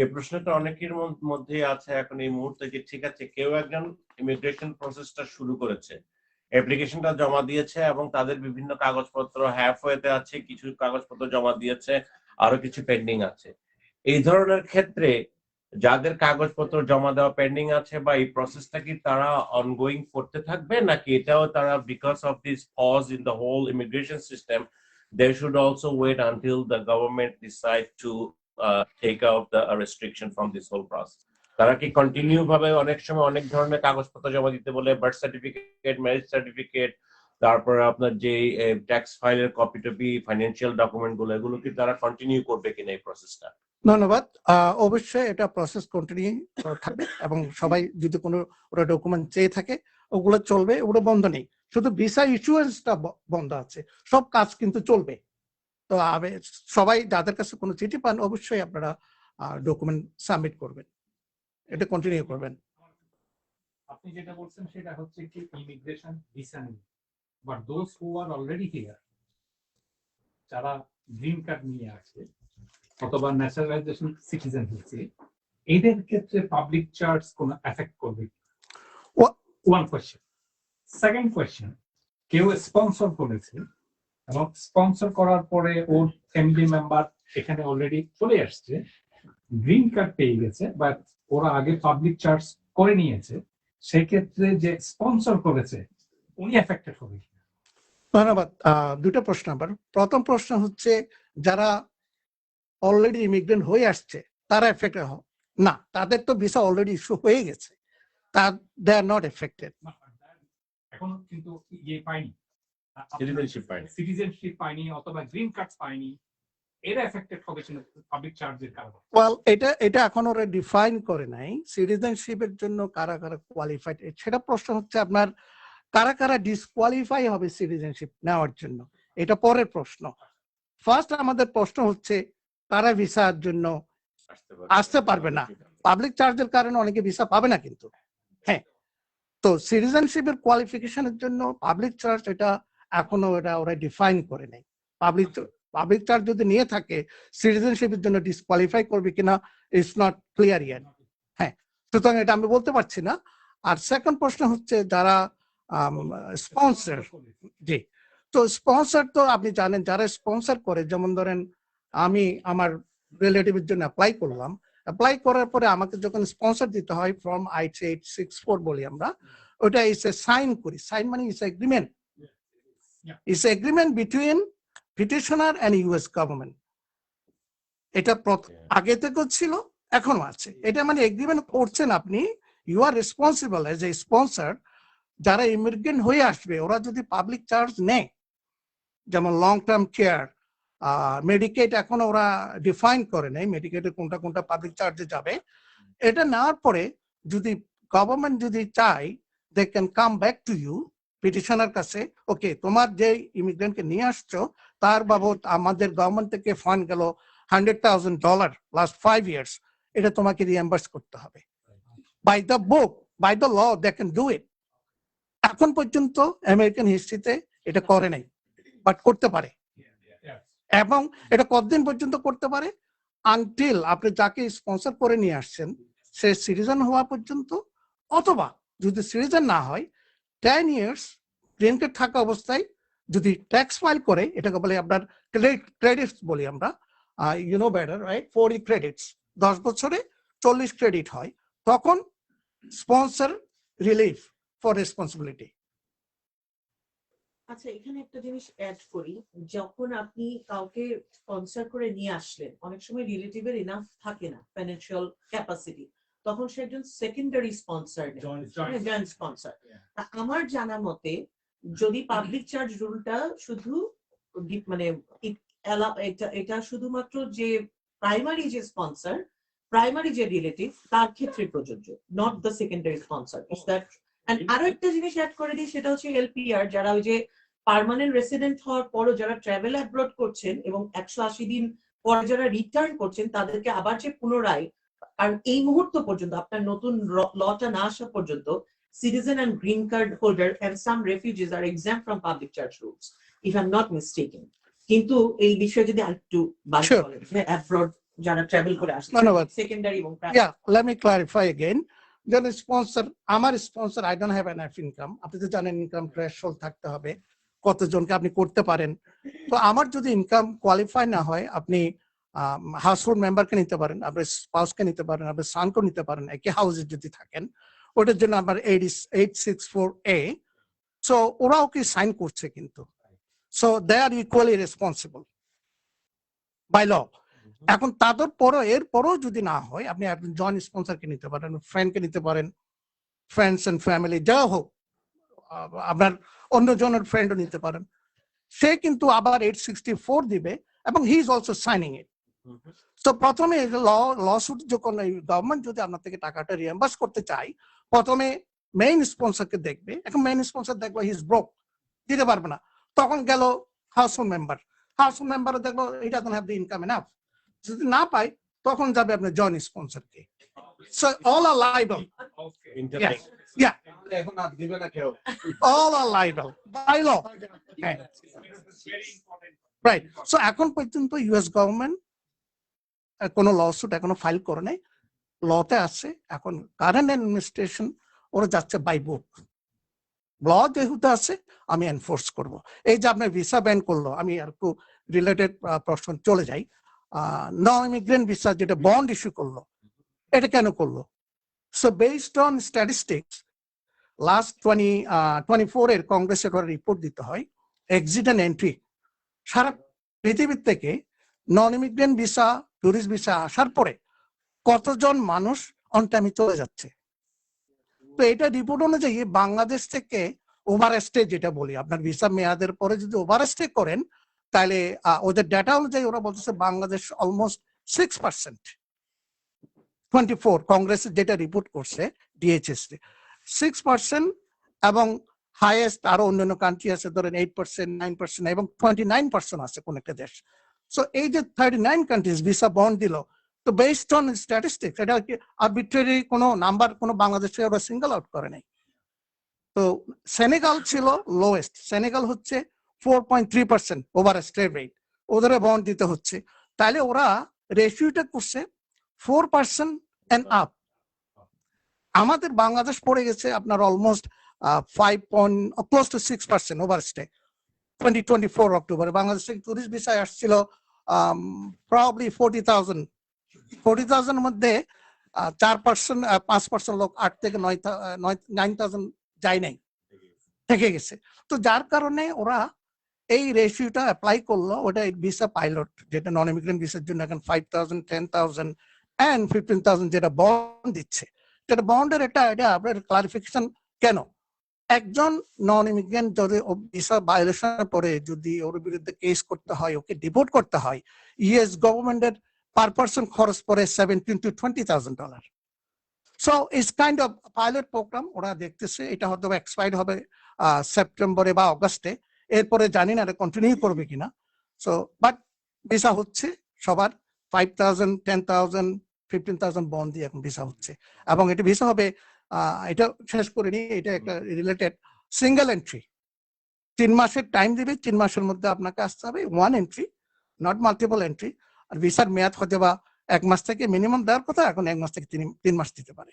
এই প্রশ্নটা অনেকের মধ্যে আছে এখন এই মুহূর্তে যে ঠিক আছে কেউ একজন ইমিগ্রেশন প্রসেসটা শুরু করেছে, অ্যাপ্লিকেশনটা জমা দিয়েছে এবং তাদের বিভিন্ন কাগজপত্র হ্যাফওয়েতে আছে, কিছু কাগজপত্র জমা দিয়েছে, আরো কিছু পেন্ডিং আছে। এই ধরনের ক্ষেত্রে যাদের কাগজপত্র জমা দেওয়া পেন্ডিং আছে বা এই প্রসেসটা কি তারা অনগোয়িং করতে থাকবে, নাকি এটাও তারা because of this pause in the whole immigration system they should also wait until the government decide to take out the restriction from this whole process? তারা কি কন্টিনিউ ভাবে অনেক সময় অনেক ধরনের কাগজপত্র জমা দিতে বলে, বার্থ সার্টিফিকেট, ম্যারেজ সার্টিফিকেট, তারপরে আপনার যে ট্যাক্স ফাইলের কপি টপি, ফাইন্যান্সিয়াল ডকুমেন্ট গুলো, এগুলো কি তারা কন্টিনিউ করবে কিনা এই প্রসেসটা? ধন্যবাদ। অবশ্যই এটা প্রসেস কন্টিনিউ থাকবে এবং সবাই যদি কোনো ওরা ডকুমেন্ট চেয়ে থাকে ওগুলো চলবে, ওগুলো বন্ধ নেই। শুধু ভিসা ইস্যুয়েন্সটা বন্ধ আছে, সব কাজ কিন্তু চলবে। তো সবাই যাদের কাছে কোনো চিঠি পান অবশ্যই আপনারা ডকুমেন্ট সাবমিট করবেন, এটা কন্টিনিউ করবেন। আপনি যেটা বলছেন সেটা হচ্ছে কি ইমিগ্রেশন ভিসা নিয়ে, but those who are already here, যারা গ্রিন কার্ড নিয়ে আসে অথবা ন্যাশনালাইজেশন সিটিজেন হচ্ছে, এদের ক্ষেত্রে পাবলিক চার্জ কোনো এফেক্ট করবে? One question. সেকেন্ড কোয়েশ্চেন, কেউ স্পন্সর করেছে এবং স্পন্সর করার পরে ওর ফ্যামিলি মেম্বার এখানে অলরেডি চলে আসছে, গ্রিন কার্ড পেয়ে গেছে, বাট ওরা আগে পাবলিক চার্জ করে নিয়েছে, সেক্ষেত্রে যে স্পন্সর করেছে উনি এফেক্টেড হবে? ধন্যবাদ। দুটো প্রশ্ন। আবার প্রথম প্রশ্ন হচ্ছে যারা অলরেডি ইমিগ্রেন্ট হয়ে আসছে তারা এফেক্টেড না, তাদের তো ভিসা অলরেডি ইস্যু হয়ে গেছে, দে আর নট এফেক্টেড। এখন কিন্তু ইয়ে পাইনি, সিটিজেনশিপ পাইনি অথবা গ্রিন কার্ড পাইনি, এরা এফেক্টেড হবে কিনা পাবলিক চার্জের কারণে? ওয়েল, এটা এখন ওরা ডিফাইন করে নাই সিটিজেনশিপের জন্য কারা কারা কোয়ালিফাইড। সেটা প্রশ্ন হচ্ছে আপনার কারা কারা ডিসকোয়ালিফাই হবে সিটিজেনশিপ নেওয়ার জন্য, এটা পরের প্রশ্ন। ফার্স্ট আমাদের প্রশ্ন হচ্ছে তারা ভিসার জন্য আসতে পারবে না, পাবলিক চার্জের কারণে অনেকে ভিসা পাবে না কিন্তু। হ্যাঁ, তো সিটিজেনশিপের কোয়ালিফিকেশনের জন্য পাবলিক চার্জ এটা এখনো ওরা ডিফাইন করে নাই। পাবলিক চার্জ যদি নিয়ে থাকে সিটিজেনশিপের জন্য ডিসকোয়ালিফাই করবে কিনা ইটস নট ক্লিয়ার ইয়ার। হ্যাঁ, সুতরাং এটা আমি বলতে পারছি না। আর সেকেন্ড প্রশ্ন হচ্ছে যারা স্পন্সর, জি, তো স্পন্সর তো আপনি জানেন যারা স্পন্সর করে, যেমন ধরেন আমি আমার রিলেটিভের জন্য অ্যাপ্লাই করলাম, অ্যাপ্লাই করার পরে আমাকে যখন স্পন্সর দিতে হয় ফর্ম I-864 বলি আমরা, ওটা ইস এ সাইন করি। সাইন মানে is agreement, is agreement between petitioner and US government. এটা আগে থেকেও ছিল, এখনো আছে। এটা মানে এগ্রিমেন্ট করছেন আপনি, you are responsible as a sponsor. যারা ইমিগ্রেন্ট হয়ে আসবে ওরা যদি পাবলিক চার্জ নেয়, যেমন লং টার্ম কেয়ার, মেডিকেট এখনো ওরা ডিফাইন করে নেই মেডিকেটে কোনটা কোনটা পাবলিক চার্জে যাবে। এটা নেওয়ার পরে যদি গভর্নমেন্ট যদি চায় they can come back to you petitioner কাছে, ওকে তোমার যে ইমিগ্রেন্টকে নিয়ে আসছো তার বাবদ আমাদের গভর্নমেন্ট থেকে ফান্ড গেল $100,000 লাস্ট 5 ইয়ার্স, এটা তোমাকে রিএম্বার্স করতে হবে। By the book, by the law they can do it. এখন পর্যন্ত আমেরিকান হিস্ট্রিতে এটা করে নাই, বাট করতে পারে। এবং এটা কতদিন পর্যন্ত করতে পারে? আনটিল আপনি যাকে স্পন্সর করে নিয়ে আসছেন সে সিটিজেন হওয়া পর্যন্ত, অথবা যদি সিটিজেন না হয় 10 ইয়ার্স গ্রিন কার্ড থাকা অবস্থায় যদি ট্যাক্স ফাইল করে, এটাকে বলে আপনার ক্রেডিটস বলি আমরা, you know better right, 40 credits, 10 বছরে 40 ক্রেডিট হয়, তখন স্পন্সর রিলিফ ফর রেসপন্সিবিলিটি। আচ্ছা, এখানে একটা জিনিস অ্যাড করি, যখন আপনি কাউকে স্পন্সর করে নিয়ে আসলেন, অনেক সময় রিলেটিভের ইনাফ থাকে না ফাইন্যান্সিয়াল ক্যাপাসিটি, তখন সে একজন সেকেন্ডারি স্পন্সর, জয়েন্ট স্পন্সর। আমার জানা মতে যদি পাবলিক চার্জ রুলটা শুধু মানে এটা শুধুমাত্র যে প্রাইমারি যে স্পন্সর, প্রাইমারি যে রিলেটিভ তার ক্ষেত্রে প্রযোজ্য, not the secondary sponsor. Is that? আরো একটা জিনিস অ্যাড করে দিই, সেটা হচ্ছে এলপিআর, যারা ওই যে পার্মানেন্ট রেসিডেন্ট হওয়ার পরও যারা ট্রাভেল অ্যাব্রড করছেন এবং 180 দিন পরে যারা রিটার্ন করছেন, তাদেরকে আবার যে পুনরায়, কারণ এই মুহূর্ত পর্যন্ত আপনার নতুন লটা না আসা পর্যন্ত citizen and green card holder and some refugees are exempt from public charge rules, if I'm not mistaken. কিন্তু এই বিষয়ে যদি আরেকটু অ্যাব্রড যারা ট্রাভেল করে আসছে ধন্যবাদ। সেকেন্ডারি এবং Yeah, let me clarify again. Then sponsor, আমার sponsor I don't have enough income. আপনি তো জানেন ইনকাম থ্রেশহোল্ড থাকতে হবে, কতজনকে আপনি করতে পারেন। তো আমার যদি ইনকাম কোয়ালিফাই না হয়, আপনি হাউসহোল্ড মেম্বারকে নিতে পারেন, আপনার স্পাউসকে নিতে পারেন, আপনার সানকে নিতে পারেন, একই হাউসে যদি থাকেন। ওটার জন্য আমার 864A। সো ওরাও কি সাইন করছে কিন্তু। So they are equally responsible by law. এখন তাদের এরপরও যদি না হয়, আপনি একজন জয়েন্ট স্পন্সরকে নিতে পারেন, ফ্রেন্ডকে নিতে পারেন, ফ্রেন্ডস এন্ড ফ্যামিলি যা হোক, আপনার অন্য জনের ফ্রেন্ডও নিতে পারেন। সে কিন্তু আবার 864 দিবে এবং হি ইজ অলসো সাইনিং ইট। তো প্রথমে লসুট যখন গভর্নমেন্ট যদি আপনার থেকে টাকাটা রিএম্বার্স করতে চায়, প্রথমে মেইন স্পন্সরকে দেখবে। এখন মেইন স্পন্সর দেখবে হি ইজ ব্রোক, দিতে পারবে না, তখন গেল হাউসহোল্ড মেম্বার দেখলো he doesn't have the income enough. যদি না পায় তখন যাবে আপনার জয়েন্ট স্পন্সরকে। সো অল আর লাইবল। Yeah, এখন আর দিবে না কেউ। all are liable by law. Right. So এখন পর্যন্ত ইউএস গভর্নমেন্ট কোনো লসুট এখনো ফাইল করে নাই, লতে আছে। এখন কারেন্ট অ্যাডমিনিস্ট্রেশন ওরা যাচ্ছে বাই বুক। ল যেহেতু আছে আমি এনফোর্স করব। এই যে আপনার ভিসা ব্যান করলো, আমি আর একটু রিলেটেড প্রশ্ন চলে যাই। নন ইমিগ্রেন্ট ভিসা যেটা বন্ড ইস্যু করলো, এটা কেন করলো? So based on statistics, last 2024 এর কংগ্রেসের রিপোর্ট দিতে হয়, এক্সিট এন্ড এন্ট্রি সারা পৃথিবীর থেকে non immigrant visa, tourist visa আসার পরে কতজন মানুষ অন টাইমে চলে যাচ্ছে। তো এটা রিপোর্ট অনুযায়ী বাংলাদেশ থেকে ওভারস্টে, যেটা বলি আপনার ভিসা মেয়াদের পরে যদি ওভারস্টে করেন, তাহলে ওদের ডেটা অনুযায়ী ওরা বলতেছে বাংলাদেশ অলমোস্ট 6%। 24 কংগ্রেস যেটা রিপোর্ট করছে ডিএইচএস 6%, এবং হাইয়েস্ট আরো অন্যান্য কান্ট্রি আছে ধরেন 8%, 9% এবং 29% আছে কোন একটা দেশ। সো এই যে 39 কান্ট্রিজ ভিসা বন্ড দিল, তো বেসড অন স্ট্যাটিস্টিক্স, এটা কি আরবিট্রারি কোনো নাম্বার কোনো বাংলাদেশে ওরা সিঙ্গেল আউট করে নাই। তো সেনেগাল ছিল লোয়েস্ট, সেনেগাল হচ্ছে 4.3% ওভারস্টে রেট, ওদের বন্ড দিতে হচ্ছে। তাহলে ওরা রেশিওটা করছে 4% এন্ড আপ। আমাদের বাংলাদেশ পড়ে গেছে আপনার অলমোস্ট 5.6% ওভারস্টে। 2024 অক্টোবরে বাংলাদেশ থেকে টুরিস্ট ভিসায় আসছিল প্রবাবলি 40,000 মধ্যে 4%, 5% লোক 8 থেকে 9,000 যায় নাই, থেকে গেছে। তো যার কারণে ওরা এই রেশিওটা অ্যাপ্লাই করলো। ওটা ভিসা পাইলট যেটা নন ইমিগ্রেন্ট ভিসার জন্য এখন 5,000, 10,000 and 15,000 যেটা বন্ড দিচ্ছে। যেটা বন্ডের এটা আপনার ক্লারিফিকেশন কেন, একজন নন ইমিগ্রেন্ট যদি ভিসা ভায়োলেশনের পরে যদি ওর বিরুদ্ধে কেস করতে হয়, ওকে ডিপোর্ট করতে হয়, ইউএস গভর্নমেন্টের পার পারসন খরচ পড়ে $17,000 to $20,000। So it's kind of pilot program. ওরা দেখতেছে এটা হয়তো এক্সপায়ার হবে সেপ্টেম্বরে বা অগাস্টে, এরপরে জানি না এটা কন্টিনিউ করবে কিনা। সো বাট ভিসা হচ্ছে সবার 5,000, 10,000, 15,000 বন্ড দিয়ে এখন ভিসা হচ্ছে। এবং এটা ভিসা হবে, এটা শেষ করে নি, এটা একটা রিলেটেড সিঙ্গেল এন্ট্রি। 3 মাসের টাইম দিবে, 3 মাসের মধ্যে আপনাকে আসতে হবে, 1 এন্ট্রি, নট মাল্টিপল এন্ট্রি। আর ভিসার মেয়াদ হয়তো বা 1 মাস থেকে মিনিমাম দেওয়ার কথা, এখন 1 মাস থেকে 3 মাস দিতে পারে।